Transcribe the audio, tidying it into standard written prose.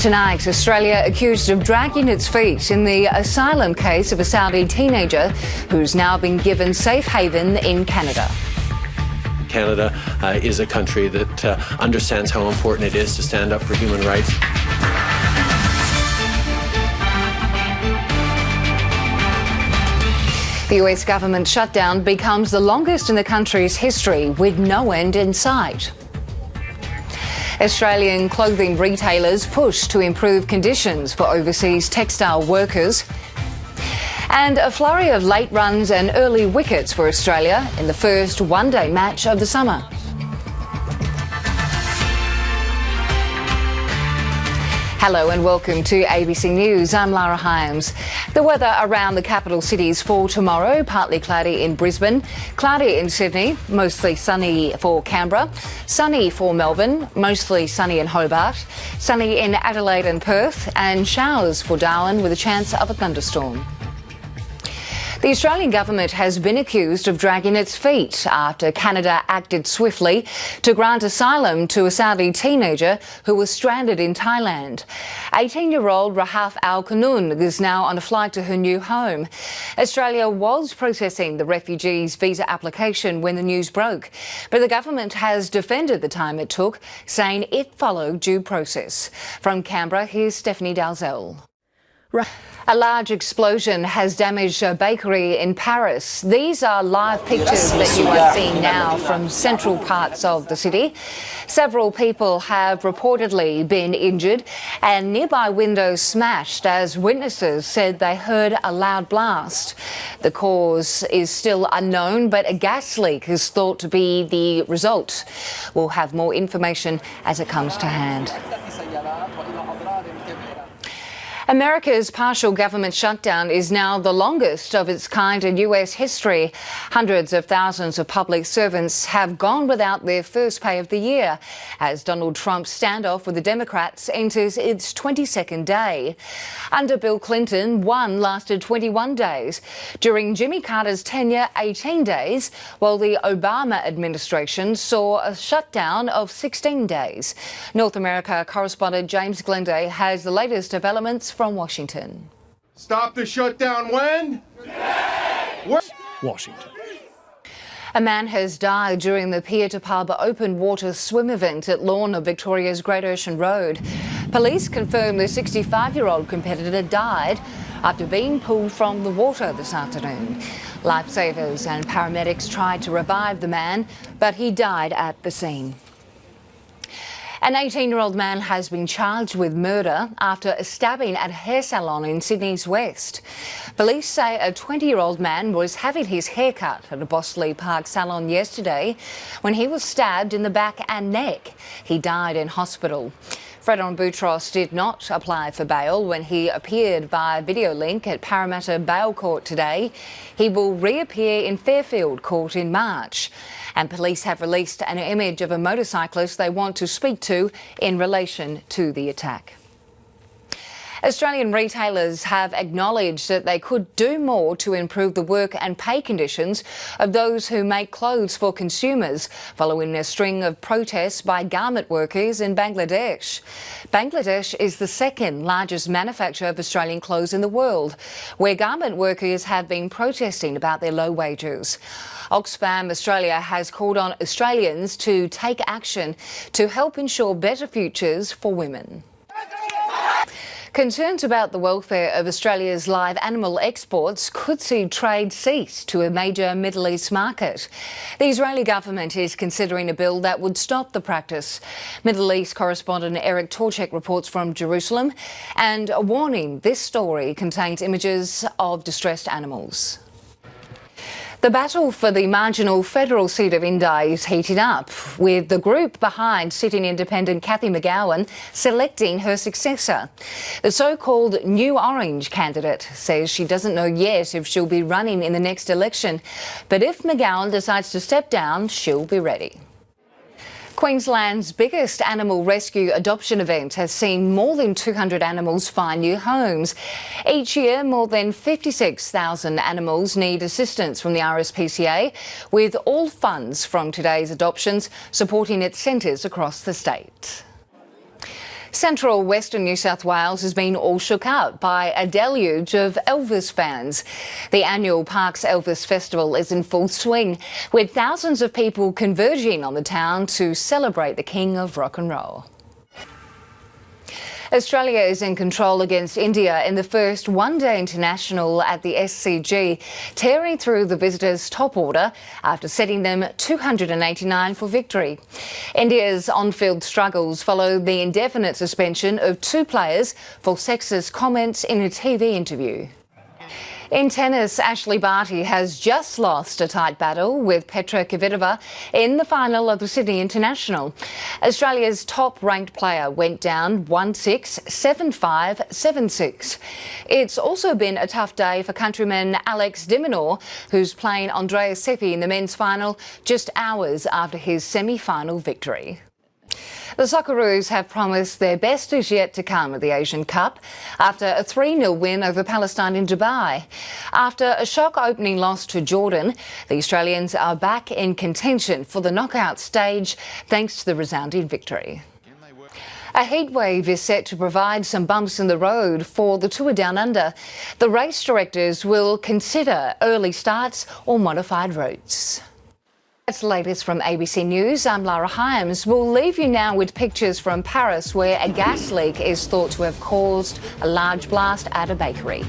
Tonight, Australia accused of dragging its feet in the asylum case of a Saudi teenager who's now been given safe haven in Canada. Canada is a country that understands how important it is to stand up for human rights. The US government shutdown becomes the longest in the country's history, with no end in sight. Australian clothing retailers push to improve conditions for overseas textile workers. And a flurry of late runs and early wickets for Australia in the first one-day match of the summer. Hello and welcome to ABC News. I'm Lara Hyams. The weather around the capital cities for tomorrow: partly cloudy in Brisbane, cloudy in Sydney, mostly sunny for Canberra, sunny for Melbourne, mostly sunny in Hobart, sunny in Adelaide and Perth, and showers for Darwin with a chance of a thunderstorm. The Australian government has been accused of dragging its feet after Canada acted swiftly to grant asylum to a Saudi teenager who was stranded in Thailand. 18-year-old Rahaf Al-Qanun is now on a flight to her new home. Australia was processing the refugee's visa application when the news broke, but the government has defended the time it took, saying it followed due process. From Canberra, here's Stephanie Dalzell. A large explosion has damaged a bakery in Paris. These are live pictures that you are seeing now from central parts of the city. Several people have reportedly been injured and nearby windows smashed as witnesses said they heard a loud blast. The cause is still unknown, but a gas leak is thought to be the result. We'll have more information as it comes to hand. America's partial government shutdown is now the longest of its kind in US history. Hundreds of thousands of public servants have gone without their first pay of the year as Donald Trump's standoff with the Democrats enters its 22nd day. Under Bill Clinton, one lasted 21 days. During Jimmy Carter's tenure, 18 days, while the Obama administration saw a shutdown of 16 days. North America correspondent James Glenday has the latest developments from Washington. Stop the shutdown when? Today! Washington. A man has died during the Pier to Pub open water swim event at Lawn of Victoria's Great Ocean Road. Police confirm the 65-year-old competitor died after being pulled from the water this afternoon. Lifesavers and paramedics tried to revive the man, but he died at the scene. An 18-year-old man has been charged with murder after a stabbing at a hair salon in Sydney's West. Police say a 20-year-old man was having his hair cut at a Bossley Park salon yesterday when he was stabbed in the back and neck. He died in hospital. Fredon Boutros did not apply for bail when he appeared via video link at Parramatta Bail Court today. He will reappear in Fairfield Court in March. And police have released an image of a motorcyclist they want to speak to in relation to the attack. Australian retailers have acknowledged that they could do more to improve the work and pay conditions of those who make clothes for consumers following a string of protests by garment workers in Bangladesh. Bangladesh is the second largest manufacturer of Australian clothes in the world, where garment workers have been protesting about their low wages. Oxfam Australia has called on Australians to take action to help ensure better futures for women. Concerns about the welfare of Australia's live animal exports could see trade cease to a major Middle East market. The Israeli government is considering a bill that would stop the practice. Middle East correspondent Eric Torchek reports from Jerusalem, and a warning: this story contains images of distressed animals. The battle for the marginal federal seat of Indi is heating up, with the group behind sitting independent Cathy McGowan selecting her successor. The so-called New Orange candidate says she doesn't know yet if she'll be running in the next election, but if McGowan decides to step down, she'll be ready. Queensland's biggest animal rescue adoption event has seen more than 200 animals find new homes. Each year, more than 56,000 animals need assistance from the RSPCA, with all funds from today's adoptions supporting its centres across the state. Central Western New South Wales has been all shook up by a deluge of Elvis fans. The annual Parks Elvis Festival is in full swing, with thousands of people converging on the town to celebrate the King of Rock and Roll. Australia is in control against India in the first one-day international at the SCG, tearing through the visitors' top order after setting them 289 for victory. India's on-field struggles follow the indefinite suspension of two players for sexist comments in a TV interview. In tennis, Ashley Barty has just lost a tight battle with Petra Kvitova in the final of the Sydney International. Australia's top-ranked player went down 1-6, 7-5, 7-6. It's also been a tough day for countryman Alex de Minaur, who's playing Andreas Seppi in the men's final just hours after his semi-final victory. The Socceroos have promised their best is yet to come at the Asian Cup after a 3-0 win over Palestine in Dubai. After a shock opening loss to Jordan, the Australians are back in contention for the knockout stage thanks to the resounding victory. A heatwave is set to provide some bumps in the road for the Tour Down Under. The race directors will consider early starts or modified routes. That's the latest from ABC News. I'm Lara Hyams. We'll leave you now with pictures from Paris, where a gas leak is thought to have caused a large blast at a bakery.